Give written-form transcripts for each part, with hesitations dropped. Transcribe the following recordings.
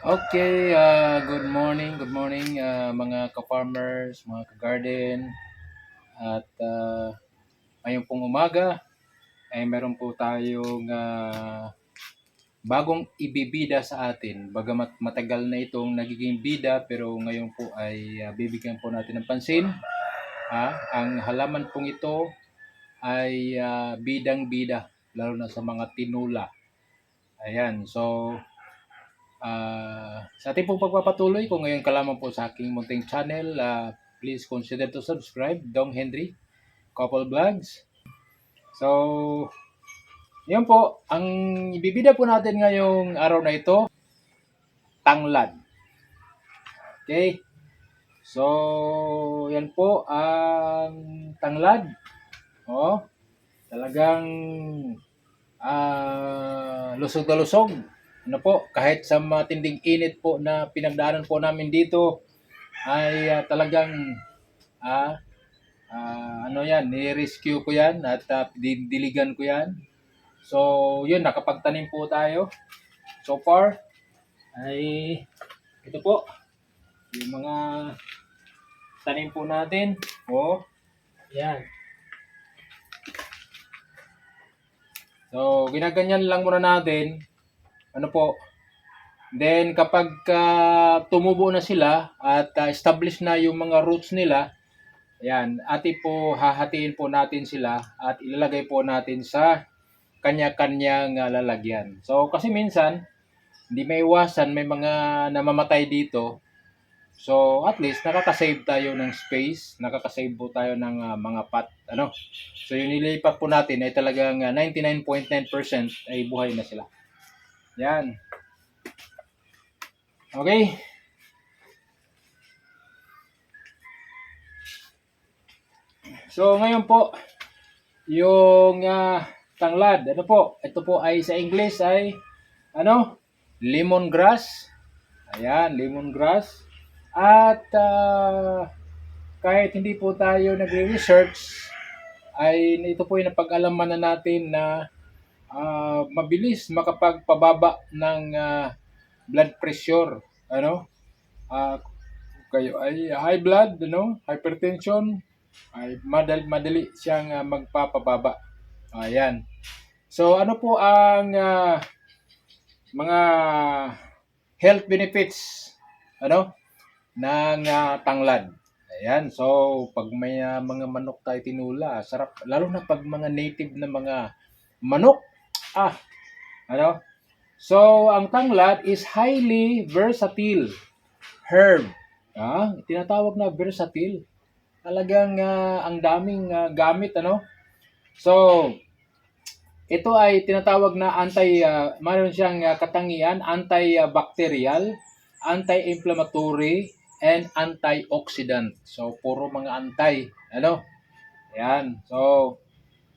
Okay, good morning mga ka-farmers, mga ka-garden. At ngayong pong umaga ay meron po tayong bagong ibibida sa atin. Bagamat matagal na itong nagiging bida pero ngayon po ay bibigyan po natin ng pansin. Ang halaman pong ito ay bidang-bida, lalo na sa mga tinula. Ayan, so sa ating pong pagpapatuloy, kung ngayon ka lamang po sa aking munting channel, please consider to subscribe, Dong Henry, Couple Vlogs. So, yun po, ang ibibida po natin ngayong araw na ito, tanglad. Okay? So, yan po ang tanglad. Oh, talagang lusog na lusog. Ano po, kahit sa matinding init po na pinagdaanan po namin dito, ay talagang ano yan, ni-rescue ko yan at diligan ko yan. So, yun, nakapagtanim po tayo. So far, ay ito po, yung mga tanim po natin. Oh, yan. So, ginaganyan lang muna natin. Ano po, then kapag tumubo na sila at established na yung mga roots nila, ayan, hahatiin po natin sila at ilalagay po natin sa kanya-kanyang lalagyan. So kasi minsan, hindi may iwasan, may mga namamatay dito. So at least nakaka-save tayo ng space, nakaka-save po tayo ng mga pot. Ano? So yung nilipat po natin ay talagang 99.9% ay buhay na sila. Yan. Okay. So ngayon po, yung tanglad, ano po, ito po ay sa English ay ano? Lemongrass. Ayan, lemongrass. At kahit hindi po tayo nagre-research, ay ito po yung napag-alaman na natin na mabilis makapagpababa ng blood pressure. Ano? Kayo ay high blood, ano? Hypertension, ay madali siyang magpapababa. Ayan. So ano po ang mga health benefits ano ng tanglad? Ayan. So pag may mga manok tayo tinula, sarap lalo na pag mga native na mga manok. Ano? So ang tanglad is highly versatile herb. Tinatawag na versatile. Talagang ang daming gamit ano. So ito ay tinatawag na mayroon siyang katangian, antibacterial, anti-inflammatory, and antioxidant. So, puro mga anti. Ano? Ayan. So,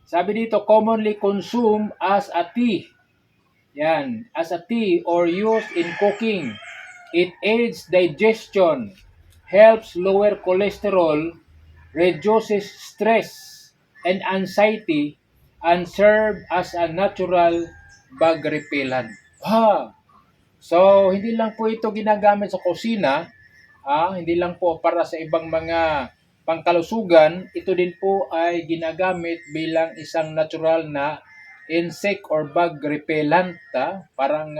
sabi dito, commonly consumed as a tea. Yan. As a tea or used in cooking. It aids digestion, helps lower cholesterol, reduces stress and anxiety, and serve as a natural bug repellent. So, hindi lang po ito ginagamit sa kusina, hindi lang po para sa ibang mga pangkalusugan, ito din po ay ginagamit bilang isang natural na insect or bug repellent. Parang,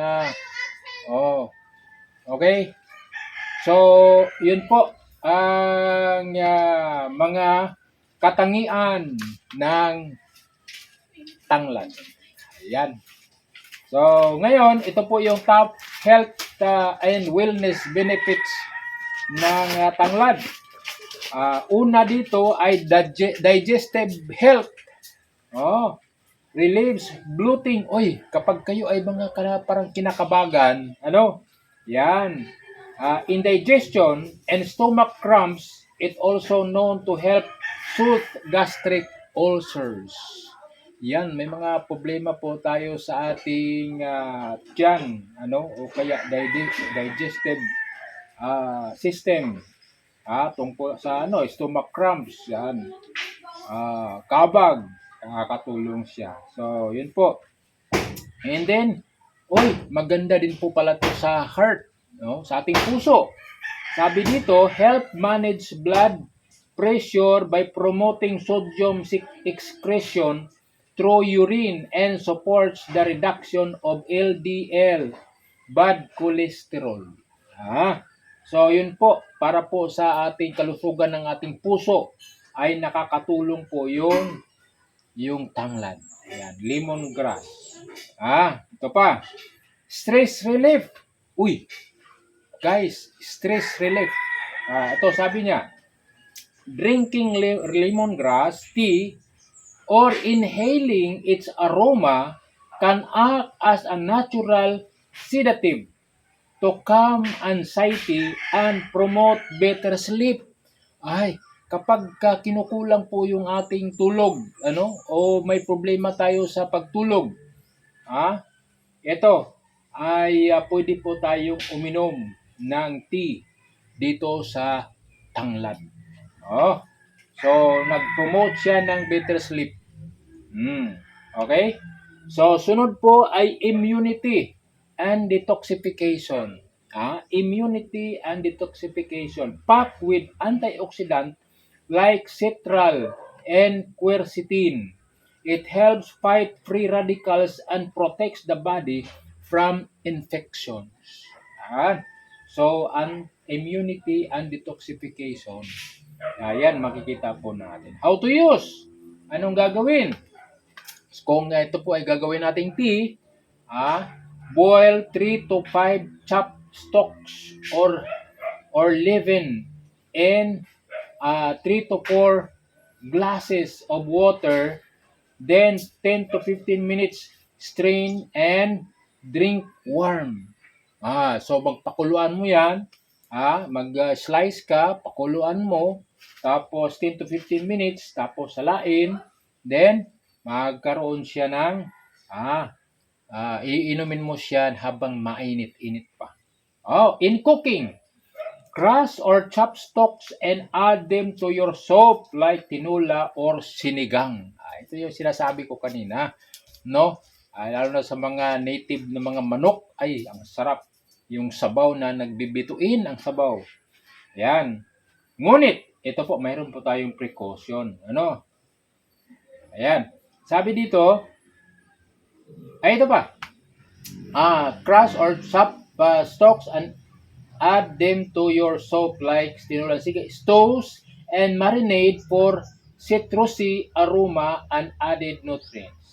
okay. So, yun po ang mga katangian ng tanglad. Ayan. So, ngayon, ito po yung top health and wellness benefits ng tanglad. Una dito ay digestive health. Relieves bloating. Kapag kayo ay mga parang kinakabagan, ano? Yan. Indigestion and stomach cramps, it also known to help soothe gastric ulcers. Yan, may mga problema po tayo sa ating tiyan, ano, o kaya digestive system. Tungkol sa stomach cramps, yan. Kabag, nakakatulong siya. So, yun po. And then, maganda din po pala to sa heart. no, sa ating puso. Sabi dito, help manage blood pressure by promoting sodium excretion through urine and supports the reduction of LDL, bad cholesterol. So yun po, para po sa ating kalusugan ng ating puso ay nakakatulong po yung tanglad. Ayan, lemongrass. Ito pa. Stress relief. Uy, guys, stress relief. Ito sabi niya, drinking lemongrass tea or inhaling its aroma can act as a natural sedative to calm anxiety and promote better sleep. Kapag kinukulang po yung ating tulog, o may problema tayo sa pagtulog, ito ay pwede po tayong uminom ng tea dito sa tanglad. So, nag-promote siya ng better sleep. Okay? So, sunod po ay immunity and detoxification. Immunity and detoxification. Packed with antioxidant like citral and quercetin. It helps fight free radicals and protects the body from infections. So, immunity and detoxification. Ayan, makikita po natin. How to use? Anong gagawin? Kung ito po ay gagawin nating tea, boil 3 to 5 chopped stalks or leaven in 3 to 4 glasses of water, then 10 to 15 minutes strain and drink warm. So magpakuluan mo yan, mag-slice ka, pakuluan mo, tapos 10 to 15 minutes, tapos salain, then magkaroon siya ng iinumin mo siya habang mainit-init pa. In cooking, crush or chop stalks and add them to your soup like tinola or sinigang. Ito yung sinasabi ko kanina, no? Lalo na sa mga native na mga manok, ang sarap. Yung sabaw na nagbibituin ang sabaw. Ayan. Ngunit, ito po, mayroon po tayong precaution. Ayan. Sabi dito, ito pa. Crush or chop stalks and add them to your soup like tinola, stews and marinade for citrusy aroma and added nutrients.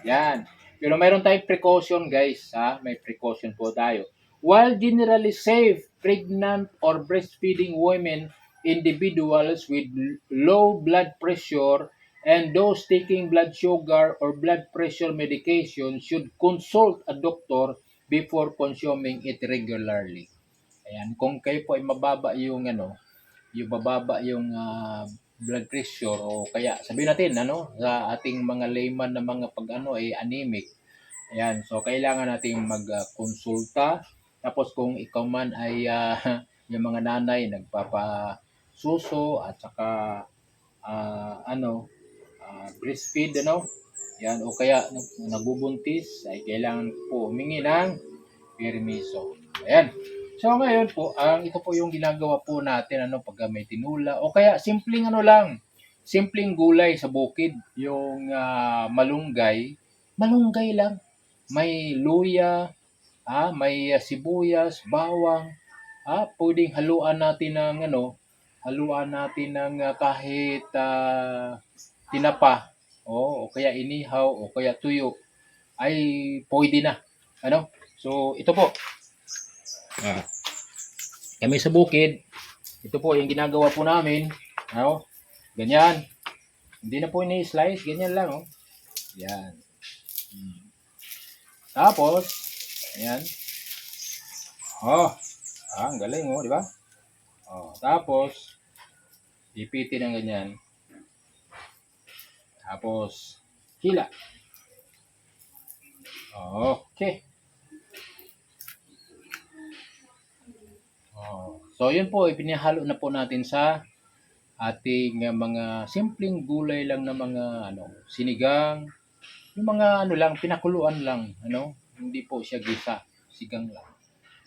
Yan. Pero mayroon tayong precaution, guys. May precaution po tayo. While generally safe, pregnant or breastfeeding women, individuals with low blood pressure, and those taking blood sugar or blood pressure medication should consult a doctor before consuming it regularly. Ayan, kung kayo po ay mababa yung blood pressure o kaya sabihin natin sa ating mga layman na mga ay anemic. Ayan, so kailangan nating magkonsulta. Tapos kung ikaw man ay yung mga nanay nagpapasuso at saka breastfeed yan o kaya nagbubuntis ay kailangan po humingi ng permiso. Ayan. So ngayon po, ito po yung ginagawa po natin pag may tinula o kaya simpleng simpleng gulay sa bukid, yung malunggay lang. May luya, may sibuyas, bawang, pwedeng haluan natin ng kahit tinapa o kaya inihaw o kaya tuyo ay pwede na. So ito po. Kami sa bukid, ito po yung ginagawa po namin. Ganyan. Hindi na po ini-slice, ganyan lang. Yan. Tapos, ayan. Ang galing di ba? Tapos, ipitin ng ganyan. Tapos, hila. Okay. So, yun po, ipinahalo na po natin sa ating mga simpleng gulay lang na mga sinigang, yung mga lang, pinakuluan lang, hindi po siya gisa, sigang lang.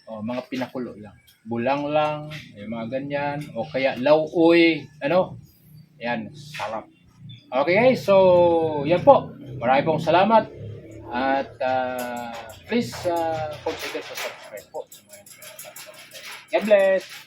mga pinakulo lang. Bulang lang, yung mga ganyan. O kaya lauoy, yan, sarap. Okay guys, so yan po. Marami pong salamat. At please consider to subscribe po. God bless!